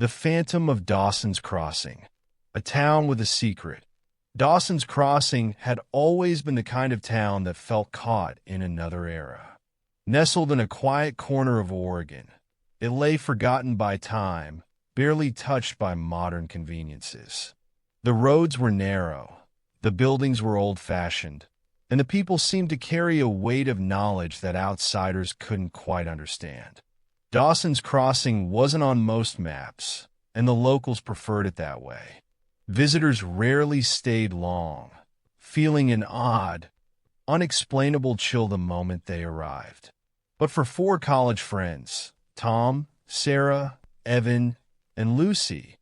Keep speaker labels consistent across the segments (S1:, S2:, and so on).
S1: The Phantom of Dawson's Crossing. A town with a secret. Dawson's Crossing had always been the kind of town that felt caught in another era. Nestled in a quiet corner of Oregon, it lay forgotten by time, barely touched by modern conveniences. The roads were narrow, the buildings were old-fashioned, and the people seemed to carry a weight of knowledge that outsiders couldn't quite understand. Dawson's Crossing wasn't on most maps, and the locals preferred it that way. Visitors rarely stayed long, feeling an odd, unexplainable chill the moment they arrived. But for four college friends, Tom, Sarah, Evan, and Lucy,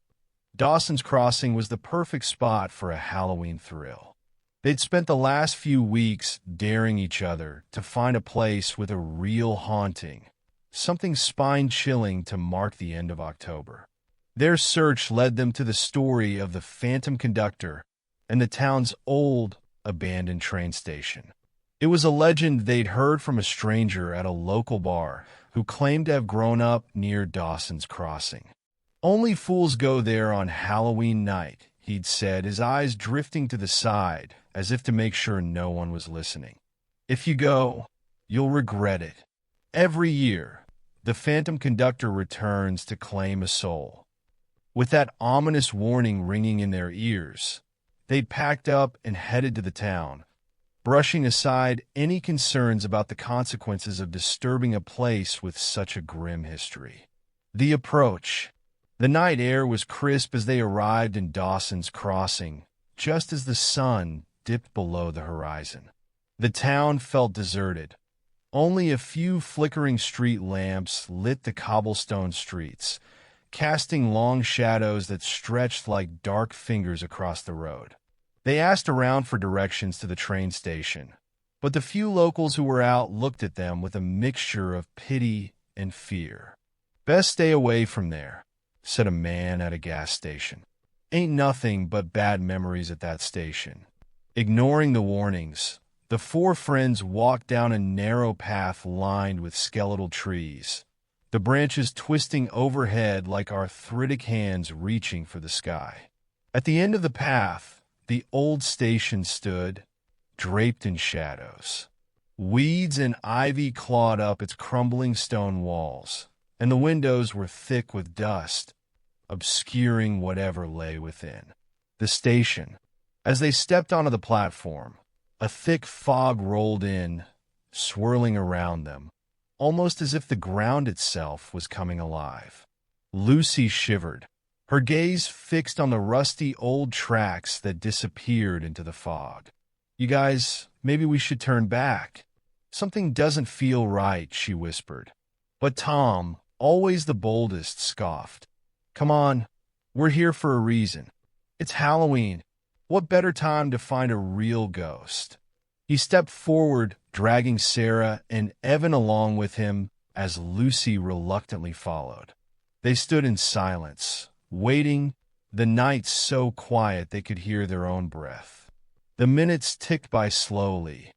S1: Dawson's Crossing was the perfect spot for a Halloween thrill. They'd spent the last few weeks daring each other to find a place with a real haunting, something spine-chilling to mark the end of October. Their search led them to the story of the Phantom Conductor and the town's old, abandoned train station. It was a legend they'd heard from a stranger at a local bar who claimed to have grown up near Dawson's Crossing. "Only fools go there on Halloween night," he'd said, his eyes drifting to the side as if to make sure no one was listening. "If you go, you'll regret it." Every year, the Phantom Conductor returns to claim a soul. With that ominous warning ringing in their ears, they'd packed up and headed to the town, brushing aside any concerns about the consequences of disturbing a place with such a grim history. The approach. The night air was crisp as they arrived in Dawson's Crossing, just as the sun dipped below the horizon. The town felt deserted. Only a few flickering street lamps lit the cobblestone streets, casting long shadows that stretched like dark fingers across the road. They asked around for directions to the train station, but the few locals who were out looked at them with a mixture of pity and fear. "Best stay away from there," said a man at a gas station. "Ain't nothing but bad memories at that station." Ignoring the warnings, the four friends walked down a narrow path lined with skeletal trees, the branches twisting overhead like arthritic hands reaching for the sky. At the end of the path, the old station stood, draped in shadows. Weeds and ivy clawed up its crumbling stone walls, and the windows were thick with dust, obscuring whatever lay within. The station. As they stepped onto the platform, a thick fog rolled in, swirling around them, almost as if the ground itself was coming alive. Lucy shivered, her gaze fixed on the rusty old tracks that disappeared into the fog. "You guys, maybe we should turn back. Something doesn't feel right," she whispered. But Tom, always the boldest, scoffed. "Come on, we're here for a reason. It's Halloween. What better time to find a real ghost?" He stepped forward, dragging Sarah and Evan along with him as Lucy reluctantly followed. They stood in silence, waiting, the night so quiet they could hear their own breath. The minutes ticked by slowly,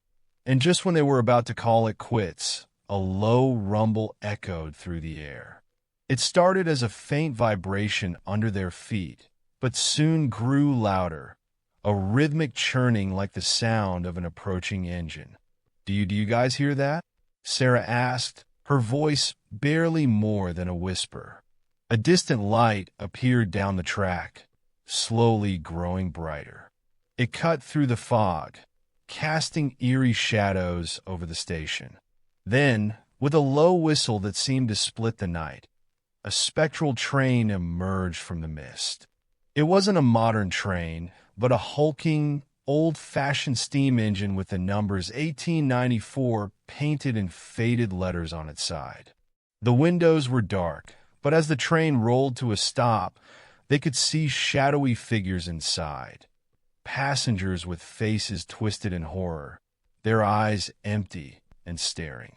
S1: and just when they were about to call it quits, a low rumble echoed through the air. It started as a faint vibration under their feet, but soon grew louder, a rhythmic churning like the sound of an approaching engine. Do you guys hear that?" Sarah asked, her voice barely more than a whisper. A distant light appeared down the track, slowly growing brighter. It cut through the fog, casting eerie shadows over the station. Then, with a low whistle that seemed to split the night, a spectral train emerged from the mist. It wasn't a modern train, but a hulking, old-fashioned steam engine with the numbers 1894 painted in faded letters on its side. The windows were dark, but as the train rolled to a stop, they could see shadowy figures inside. Passengers with faces twisted in horror, their eyes empty and staring.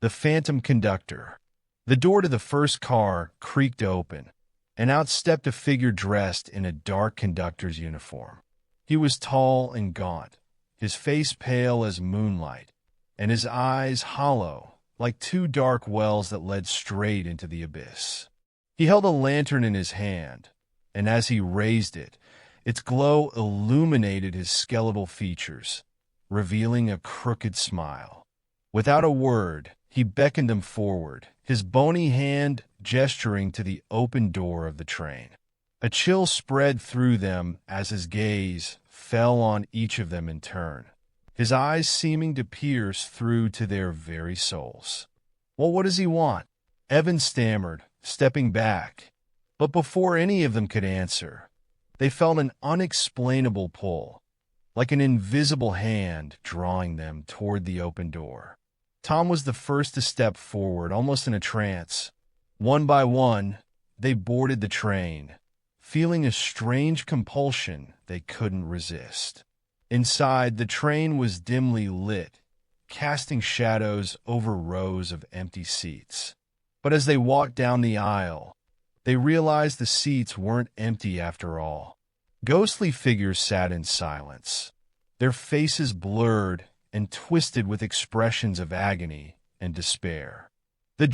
S1: The Phantom Conductor. The door to the first car creaked open, and out stepped a figure dressed in a dark conductor's uniform. He was tall and gaunt, his face pale as moonlight, and his eyes hollow, like two dark wells that led straight into the abyss. He held a lantern in his hand, and as he raised it, its glow illuminated his skeletal features, revealing a crooked smile. Without a word, he beckoned them forward, his bony hand gesturing to the open door of the train. A chill spread through them as his gaze fell on each of them in turn, his eyes seeming to pierce through to their very souls. "Well, what does he want?" Evan stammered, stepping back. But before any of them could answer, they felt an unexplainable pull, like an invisible hand drawing them toward the open door. Tom was the first to step forward, almost in a trance. One by one, they boarded the train, feeling a strange compulsion they couldn't resist. Inside, the train was dimly lit, casting shadows over rows of empty seats. But as they walked down the aisle, they realized the seats weren't empty after all. Ghostly figures sat in silence, their faces blurred and twisted with expressions of agony and despair. The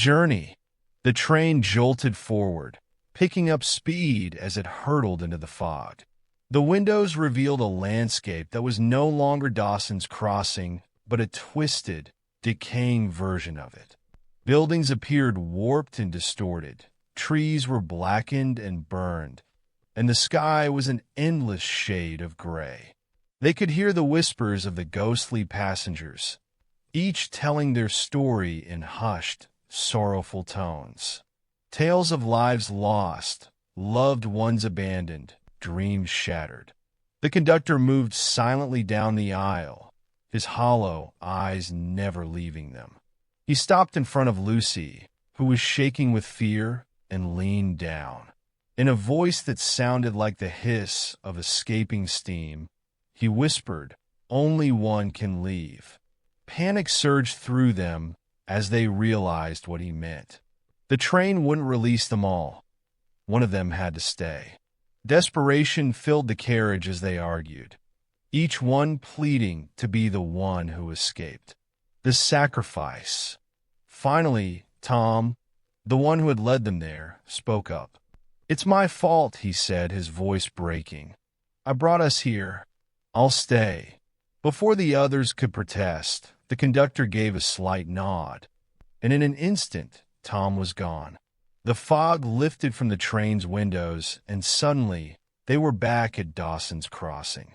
S1: train jolted forward, picking up speed as it hurtled into the fog. The windows revealed a landscape that was no longer Dawson's Crossing, but a twisted, decaying version of it. Buildings appeared warped and distorted, trees were blackened and burned, and the sky was an endless shade of gray. They could hear the whispers of the ghostly passengers, each telling their story in hushed, sorrowful tones. Tales of lives lost, loved ones abandoned, dreams shattered. The conductor moved silently down the aisle, his hollow eyes never leaving them. He stopped in front of Lucy, who was shaking with fear, and leaned down. In a voice that sounded like the hiss of escaping steam, he whispered, "Only one can leave." Panic surged through them as they realized what he meant. The train wouldn't release them all. One of them had to stay. Desperation filled the carriage as they argued, each one pleading to be the one who escaped. The sacrifice. Finally, Tom, the one who had led them there, spoke up. "It's my fault," he said, his voice breaking. "I brought us here. I'll stay." Before the others could protest, the conductor gave a slight nod, and in an instant, Tom was gone. The fog lifted from the train's windows, and suddenly they were back at Dawson's Crossing.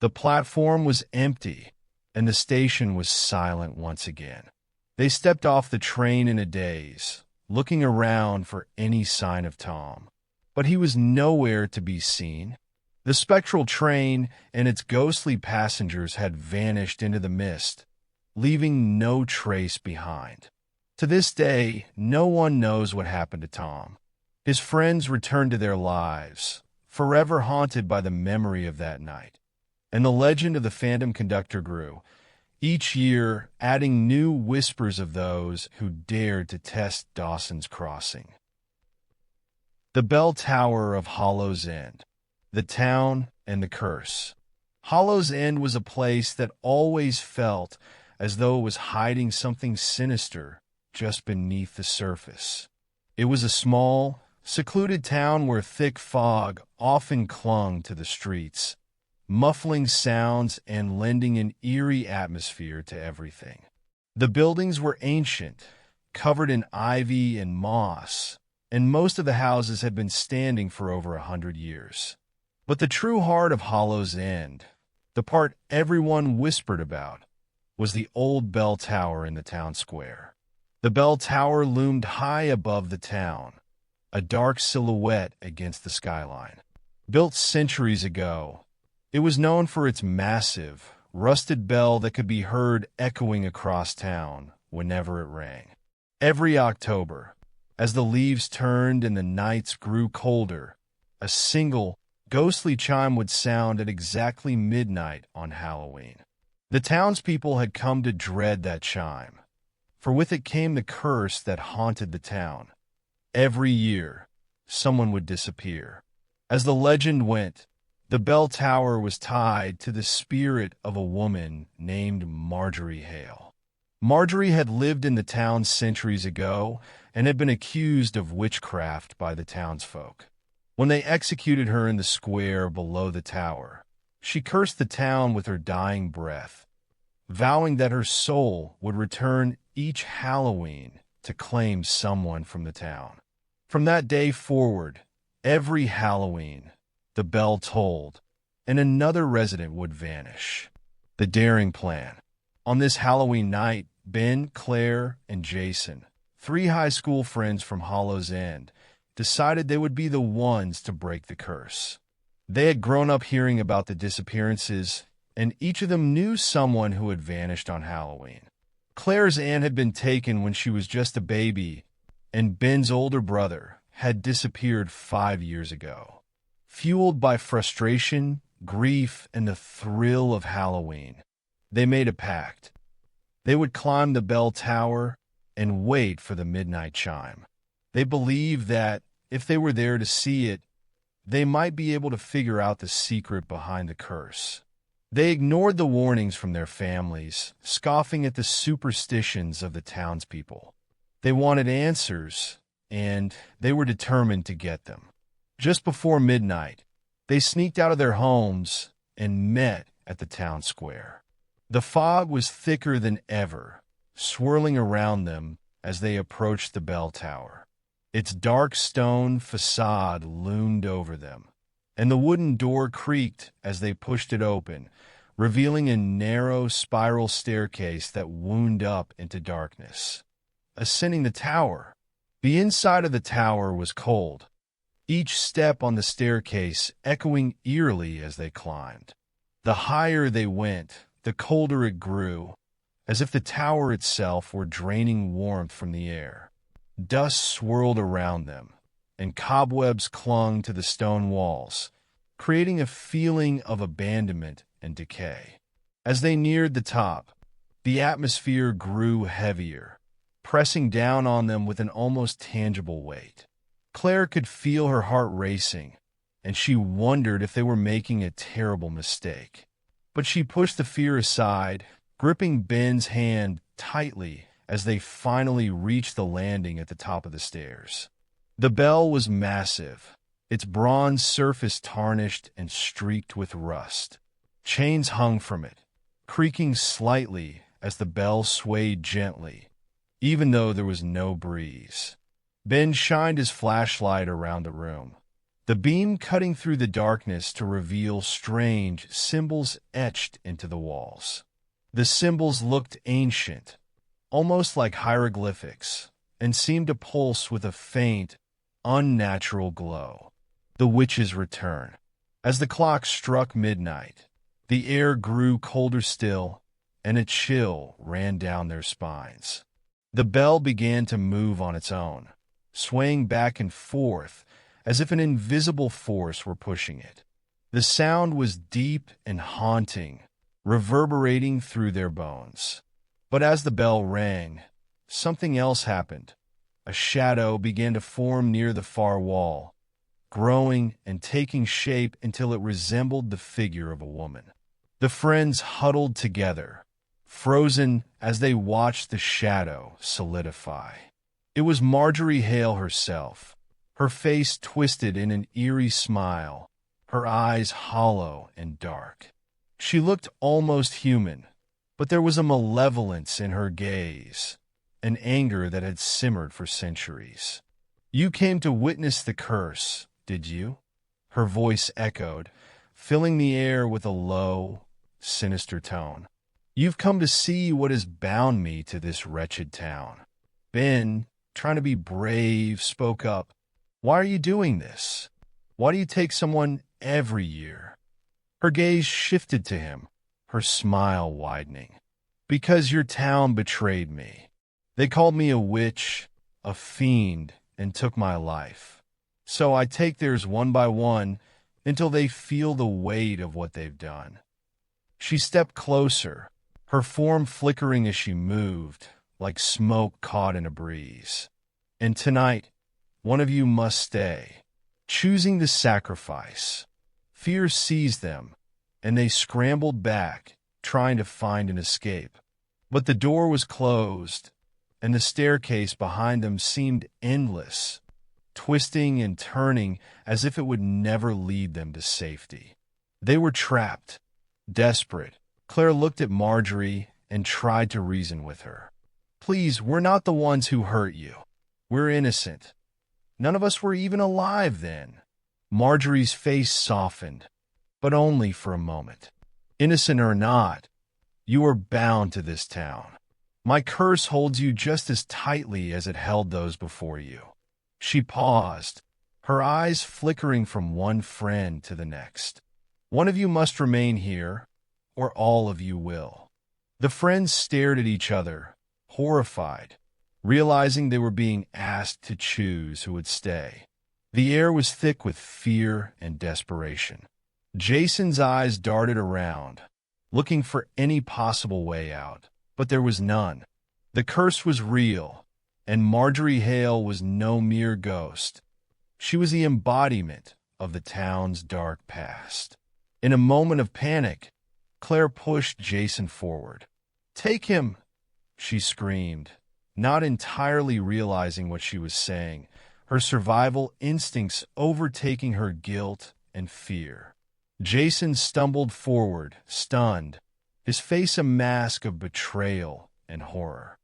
S1: The platform was empty, and the station was silent once again. They stepped off the train in a daze, looking around for any sign of Tom. But he was nowhere to be seen. The spectral train and its ghostly passengers had vanished into the mist, leaving no trace behind. To this day, no one knows what happened to Tom. His friends returned to their lives, forever haunted by the memory of that night. And the legend of the phantom conductor grew, each year adding new whispers of those who dared to test Dawson's Crossing. The Bell Tower of Hollow's End. The town and the curse. Hollow's End was a place that always felt as though it was hiding something sinister just beneath the surface. It was a small, secluded town where thick fog often clung to the streets, muffling sounds and lending an eerie atmosphere to everything. The buildings were ancient, covered in ivy and moss, and most of the houses had been standing for over 100 years. But the true heart of Hollow's End, the part everyone whispered about, was the old bell tower in the town square. The bell tower loomed high above the town, a dark silhouette against the skyline. Built centuries ago, it was known for its massive, rusted bell that could be heard echoing across town whenever it rang. Every October, as the leaves turned and the nights grew colder, a single, ghostly chime would sound at exactly midnight on Halloween. The townspeople had come to dread that chime, for with it came the curse that haunted the town. Every year, someone would disappear. As the legend went, the bell tower was tied to the spirit of a woman named Marjorie Hale. Marjorie had lived in the town centuries ago and had been accused of witchcraft by the townsfolk. When they executed her in the square below the tower, she cursed the town with her dying breath, vowing that her soul would return each Halloween to claim someone from the town. From that day forward, every Halloween, the bell tolled, and another resident would vanish. The daring plan. On this Halloween night, Ben, Claire, and Jason, three high school friends from Hollow's End, decided they would be the ones to break the curse. They had grown up hearing about the disappearances, and each of them knew someone who had vanished on Halloween. Claire's aunt had been taken when she was just a baby, and Ben's older brother had disappeared 5 years ago. Fueled by frustration, grief, and the thrill of Halloween, they made a pact. They would climb the bell tower and wait for the midnight chime. They believed that if they were there to see it, they might be able to figure out the secret behind the curse. They ignored the warnings from their families, scoffing at the superstitions of the townspeople. They wanted answers, and they were determined to get them. Just before midnight, they sneaked out of their homes and met at the town square. The fog was thicker than ever, swirling around them as they approached the bell tower. Its dark stone facade loomed over them, and the wooden door creaked as they pushed it open, revealing a narrow spiral staircase that wound up into darkness. Ascending the tower, the inside of the tower was cold, each step on the staircase echoing eerily as they climbed. The higher they went, the colder it grew, as if the tower itself were draining warmth from the air. Dust swirled around them, and cobwebs clung to the stone walls, creating a feeling of abandonment and decay. As they neared the top, the atmosphere grew heavier, pressing down on them with an almost tangible weight. Claire could feel her heart racing, and she wondered if they were making a terrible mistake. But she pushed the fear aside, gripping Ben's hand tightly as they finally reached the landing at the top of the stairs. The bell was massive, its bronze surface tarnished and streaked with rust. Chains hung from it, creaking slightly as the bell swayed gently, even though there was no breeze. Ben shined his flashlight around the room, the beam cutting through the darkness to reveal strange symbols etched into the walls. The symbols looked ancient, almost like hieroglyphics, and seemed to pulse with a faint, unnatural glow. The witch's return. As the clock struck midnight, the air grew colder still, and a chill ran down their spines. The bell began to move on its own, swaying back and forth as if an invisible force were pushing it. The sound was deep and haunting, reverberating through their bones. But as the bell rang, something else happened. A shadow began to form near the far wall, growing and taking shape until it resembled the figure of a woman. The friends huddled together, frozen as they watched the shadow solidify. It was Marjorie Hale herself, her face twisted in an eerie smile, her eyes hollow and dark. She looked almost human, but there was a malevolence in her gaze, an anger that had simmered for centuries. "You came to witness the curse, did you?" Her voice echoed, filling the air with a low, sinister tone. "You've come to see what has bound me to this wretched town." Ben, trying to be brave, spoke up. "Why are you doing this? Why do you take someone every year?" Her gaze shifted to him, her smile widening. "Because your town betrayed me. They called me a witch, a fiend, and took my life. So I take theirs one by one until they feel the weight of what they've done." She stepped closer, her form flickering as she moved, like smoke caught in a breeze. "And tonight, one of you must stay." Choosing the sacrifice, fear seized them, and they scrambled back, trying to find an escape. But the door was closed, and the staircase behind them seemed endless, twisting and turning as if it would never lead them to safety. They were trapped, desperate. Claire looked at Marjorie and tried to reason with her. "Please, we're not the ones who hurt you. We're innocent. None of us were even alive then." Marjorie's face softened, but only for a moment. "Innocent or not, you are bound to this town. My curse holds you just as tightly as it held those before you." She paused, her eyes flickering from one friend to the next. "One of you must remain here, or all of you will." The friends stared at each other, horrified, realizing they were being asked to choose who would stay. The air was thick with fear and desperation. Jason's eyes darted around, looking for any possible way out, but there was none. The curse was real, and Marjorie Hale was no mere ghost. She was the embodiment of the town's dark past. In a moment of panic, Claire pushed Jason forward. "Take him!" she screamed, not entirely realizing what she was saying, her survival instincts overtaking her guilt and fear. Jason stumbled forward, stunned, his face a mask of betrayal and horror.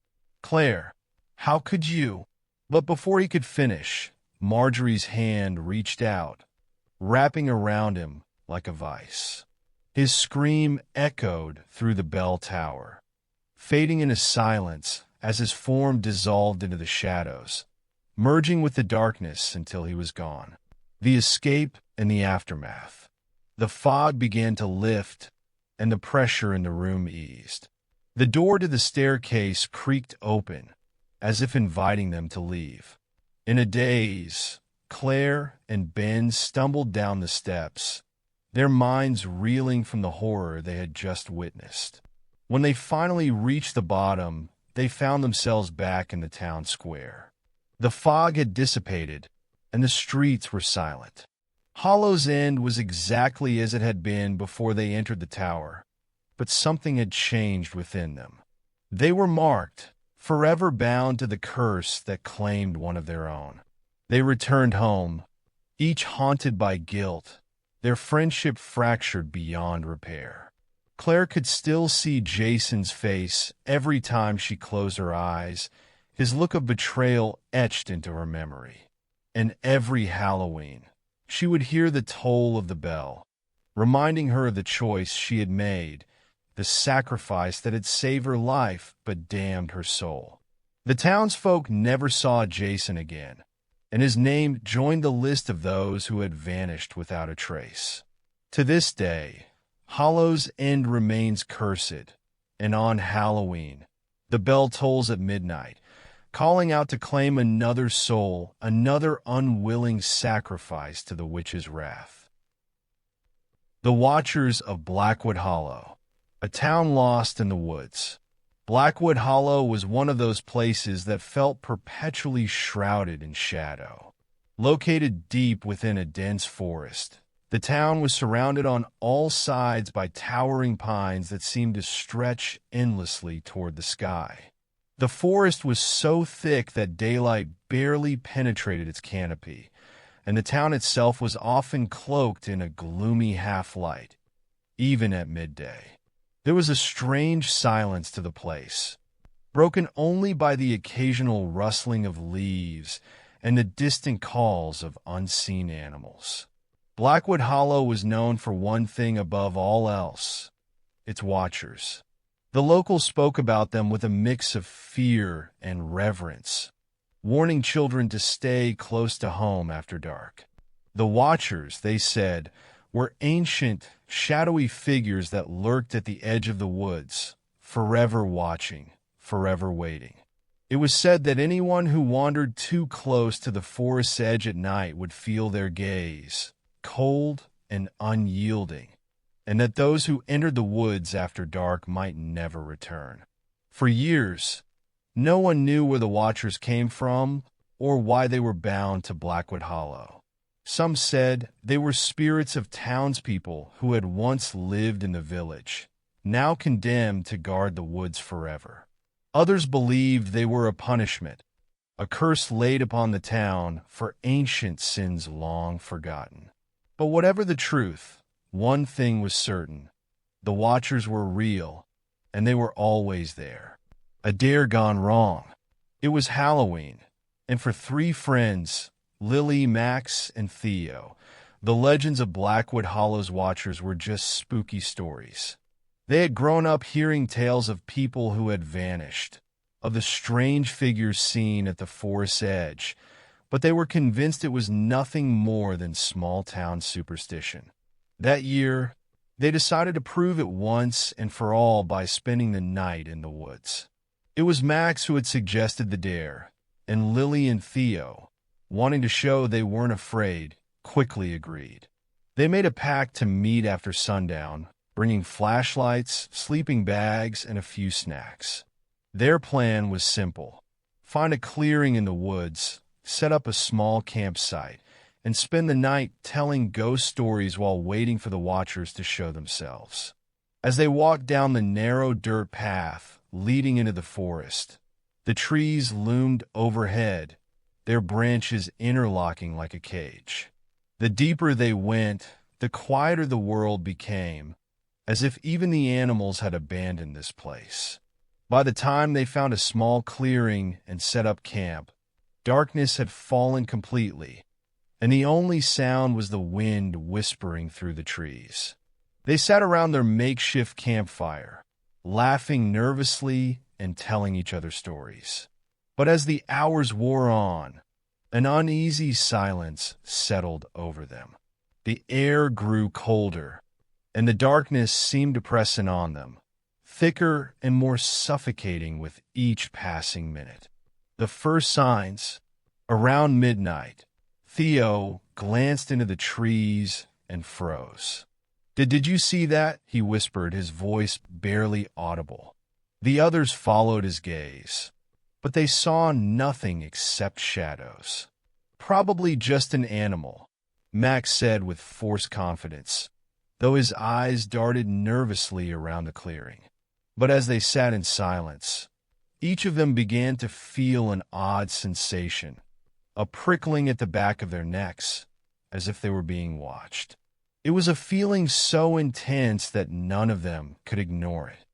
S1: "Claire, how could you?" But before he could finish, Marjorie's hand reached out, wrapping around him like a vice. His scream echoed through the bell tower, fading into silence as his form dissolved into the shadows, merging with the darkness until he was gone. The escape and the aftermath. The fog began to lift, and the pressure in the room eased. The door to the staircase creaked open, as if inviting them to leave. In a daze, Claire and Ben stumbled down the steps, their minds reeling from the horror they had just witnessed. When they finally reached the bottom, they found themselves back in the town square. The fog had dissipated, and the streets were silent. Hollow's End was exactly as it had been before they entered the tower, but something had changed within them. They were marked, forever bound to the curse that claimed one of their own. They returned home, each haunted by guilt, their friendship fractured beyond repair. Claire could still see Jason's face every time she closed her eyes, his look of betrayal etched into her memory. And every Halloween, she would hear the toll of the bell, reminding her of the choice she had made, the sacrifice that had saved her life but damned her soul. The townsfolk never saw Jason again, and his name joined the list of those who had vanished without a trace. To this day, Hollow's End remains cursed, and on Halloween, the bell tolls at midnight, calling out to claim another soul, another unwilling sacrifice to the witch's wrath. The Watchers of Blackwood Hollow, a town lost in the woods. Blackwood Hollow was one of those places that felt perpetually shrouded in shadow. Located deep within a dense forest, the town was surrounded on all sides by towering pines that seemed to stretch endlessly toward the sky. The forest was so thick that daylight barely penetrated its canopy, and the town itself was often cloaked in a gloomy half-light, even at midday. There was a strange silence to the place, broken only by the occasional rustling of leaves and the distant calls of unseen animals. Blackwood Hollow was known for one thing above all else: its watchers. The locals spoke about them with a mix of fear and reverence, warning children to stay close to home after dark. The watchers, they said, were ancient, shadowy figures that lurked at the edge of the woods, forever watching, forever waiting. It was said that anyone who wandered too close to the forest's edge at night would feel their gaze, cold and unyielding, and that those who entered the woods after dark might never return. For years, no one knew where the Watchers came from or why they were bound to Blackwood Hollow. Some said they were spirits of townspeople who had once lived in the village, now condemned to guard the woods forever. Others believed they were a punishment, a curse laid upon the town for ancient sins long forgotten. But whatever the truth, one thing was certain. The Watchers were real, and they were always there. A dare gone wrong. It was Halloween, and for three friends, Lily, Max, and Theo, the legends of Blackwood Hollow's Watchers were just spooky stories. They had grown up hearing tales of people who had vanished, of the strange figures seen at the forest's edge, but they were convinced it was nothing more than small-town superstition. That year, they decided to prove it once and for all by spending the night in the woods. It was Max who had suggested the dare, and Lily and Theo, wanting to show they weren't afraid, quickly agreed. They made a pact to meet after sundown, bringing flashlights, sleeping bags, and a few snacks. Their plan was simple: find a clearing in the woods, set up a small campsite, and spend the night telling ghost stories while waiting for the Watchers to show themselves. As they walked down the narrow dirt path leading into the forest, the trees loomed overhead, their branches interlocking like a cage. The deeper they went, the quieter the world became, as if even the animals had abandoned this place. By the time they found a small clearing and set up camp, darkness had fallen completely, and the only sound was the wind whispering through the trees. They sat around their makeshift campfire, laughing nervously and telling each other stories. But as the hours wore on, an uneasy silence settled over them. The air grew colder, and the darkness seemed to press in on them, thicker and more suffocating with each passing minute. The first signs, around midnight, Theo glanced into the trees and froze. Did you see that?" he whispered, his voice barely audible. The others followed his gaze, but they saw nothing except shadows. "Probably just an animal," Max said with forced confidence, though his eyes darted nervously around the clearing. But as they sat in silence, each of them began to feel an odd sensation, a prickling at the back of their necks, as if they were being watched. It was a feeling so intense that none of them could ignore it.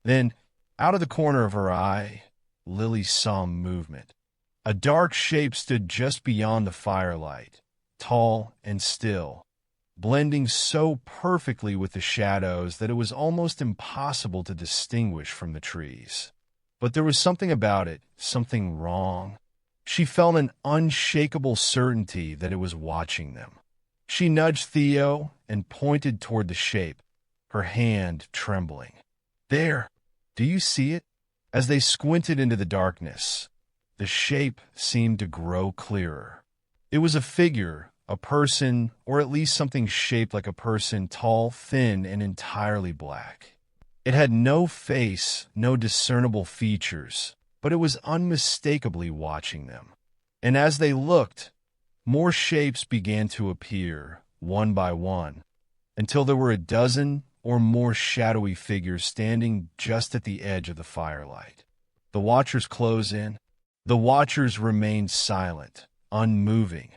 S1: Then, out of the corner of her eye, Lily saw movement. A dark shape stood just beyond the firelight, tall and still, blending so perfectly with the shadows that it was almost impossible to distinguish from the trees. But there was something about it, something wrong. She felt an unshakable certainty that it was watching them. She nudged Theo and pointed toward the shape, her hand trembling. "There! Do you see it?" As they squinted into the darkness, the shape seemed to grow clearer. It was a figure, a person, or at least something shaped like a person, tall, thin, and entirely black. It had no face, no discernible features, but it was unmistakably watching them. And as they looked, more shapes began to appear, one by one, until there were a dozen or more shadowy figures standing just at the edge of the firelight. The Watchers closed in. The Watchers remained silent, unmoving,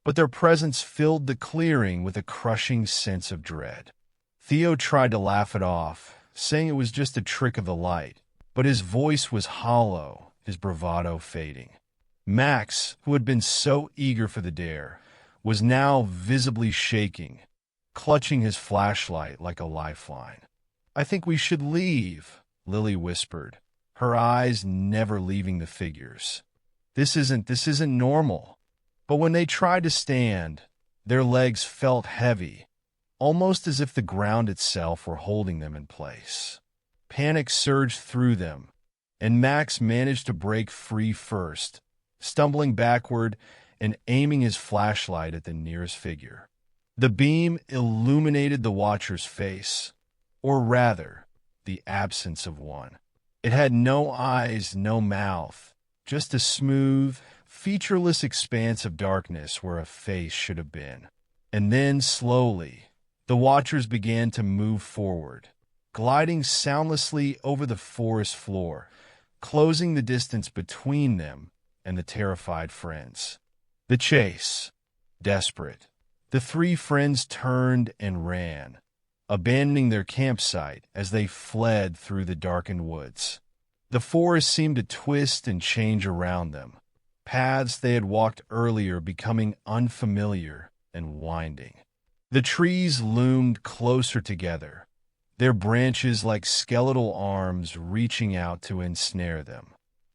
S1: but their presence filled the clearing with a crushing sense of dread. Theo tried to laugh it off, saying it was just a trick of the light, but his voice was hollow, his bravado fading. Max, who had been so eager for the dare, was now visibly shaking, clutching his flashlight like a lifeline. "I think we should leave," Lily whispered, her eyes never leaving the figures. This isn't normal." But when they tried to stand, their legs felt heavy, almost as if the ground itself were holding them in place. Panic surged through them, and Max managed to break free first, stumbling backward and aiming his flashlight at the nearest figure. The beam illuminated the Watcher's face, or rather, the absence of one. It had no eyes, no mouth, just a smooth, featureless expanse of darkness where a face should have been. And then, slowly, the Watchers began to move forward, gliding soundlessly over the forest floor, closing the distance between them and the terrified friends. The chase. Desperate, the three friends turned and ran, abandoning their campsite as they fled through the darkened woods. The forest seemed to twist and change around them, paths they had walked earlier becoming unfamiliar and winding. The trees loomed closer together, their branches like skeletal arms reaching out to ensnare them.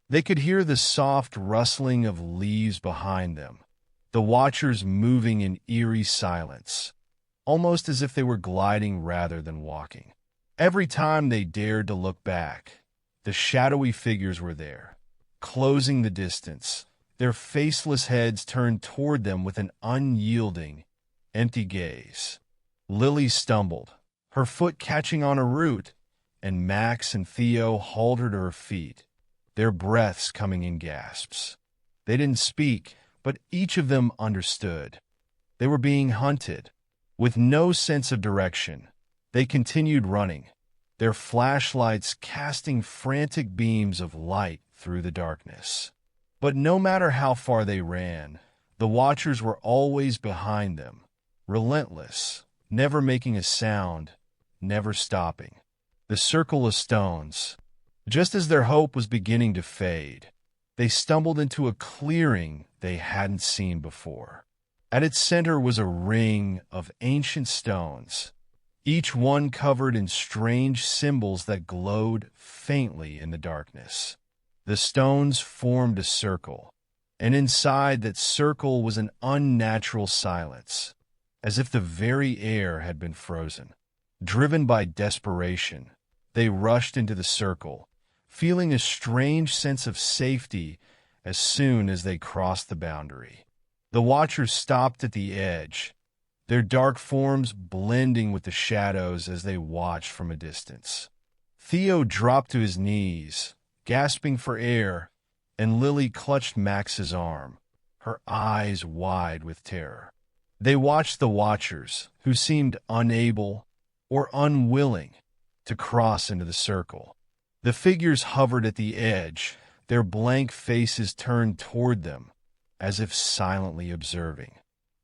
S1: They could hear the soft rustling of leaves behind them, the watchers moving in eerie silence, almost as if they were gliding rather than walking. Every time they dared to look back, the shadowy figures were there, closing the distance, their faceless heads turned toward them with an unyielding, empty gaze. Lily stumbled, her foot catching on a root, and Max and Theo halted her feet, their breaths coming in gasps. They didn't speak, but each of them understood. They were being hunted. With no sense of direction, they continued running, their flashlights casting frantic beams of light through the darkness. But no matter how far they ran, the watchers were always behind them, relentless, never making a sound, never stopping. The circle of stones. Just as their hope was beginning to fade, they stumbled into a clearing they hadn't seen before. At its center was a ring of ancient stones, each one covered in strange symbols that glowed faintly in the darkness. The stones formed a circle, and inside that circle was an unnatural silence, as if the very air had been frozen. Driven by desperation, they rushed into the circle, feeling a strange sense of safety as soon as they crossed the boundary. The watchers stopped at the edge, their dark forms blending with the shadows as they watched from a distance. Theo dropped to his knees, gasping for air, and Lily clutched Max's arm, her eyes wide with terror. They watched the watchers, who seemed unable or unwilling to cross into the circle. The figures hovered at the edge, their blank faces turned toward them, as if silently observing.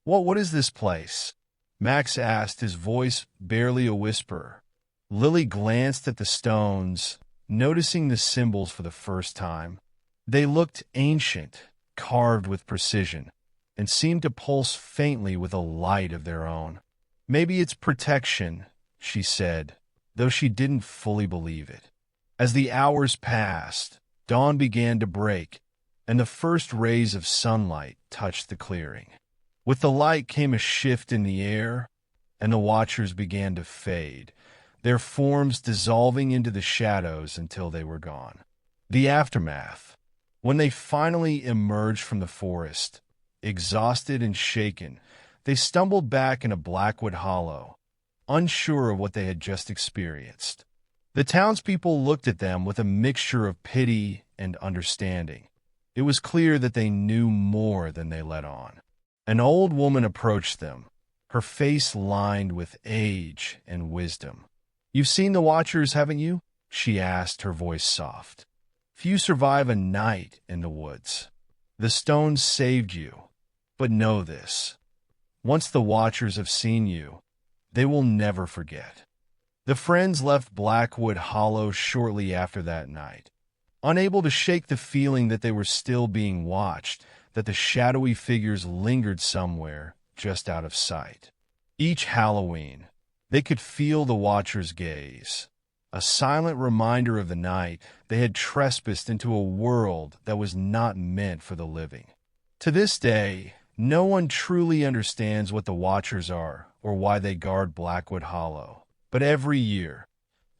S1: What is this place?" Max asked, his voice barely a whisper. Lily glanced at the stones, noticing the symbols for the first time. They looked ancient, carved with precision, and seemed to pulse faintly with a light of their own. "Maybe it's protection," she said, though she didn't fully believe it. As the hours passed, dawn began to break, and the first rays of sunlight touched the clearing. With the light came a shift in the air, and the watchers began to fade, their forms dissolving into the shadows until they were gone. The aftermath. When they finally emerged from the forest, exhausted and shaken, they stumbled back into Blackwood Hollow, unsure of what they had just experienced. The townspeople looked at them with a mixture of pity and understanding. It was clear that they knew more than they let on. An old woman approached them, her face lined with age and wisdom. "You've seen the Watchers, haven't you?" she asked, her voice soft. "Few survive a night in the woods. The stones saved you, but know this. Once the Watchers have seen you, they will never forget." The friends left Blackwood Hollow shortly after that night, unable to shake the feeling that they were still being watched, that the shadowy figures lingered somewhere just out of sight. Each Halloween, they could feel the Watcher's gaze, a silent reminder of the night they had trespassed into a world that was not meant for the living. To this day, no one truly understands what the Watchers are or why they guard Blackwood Hollow. But every year,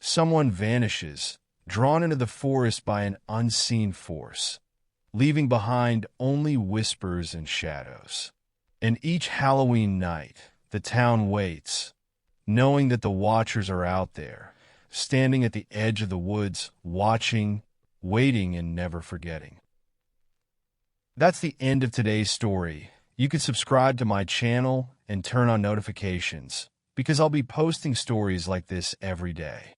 S1: someone vanishes, drawn into the forest by an unseen force, leaving behind only whispers and shadows. And each Halloween night, the town waits, knowing that the Watchers are out there, standing at the edge of the woods, watching, waiting, and never forgetting. That's the end of today's story. You can subscribe to my channel and turn on notifications, because I'll be posting stories like this every day.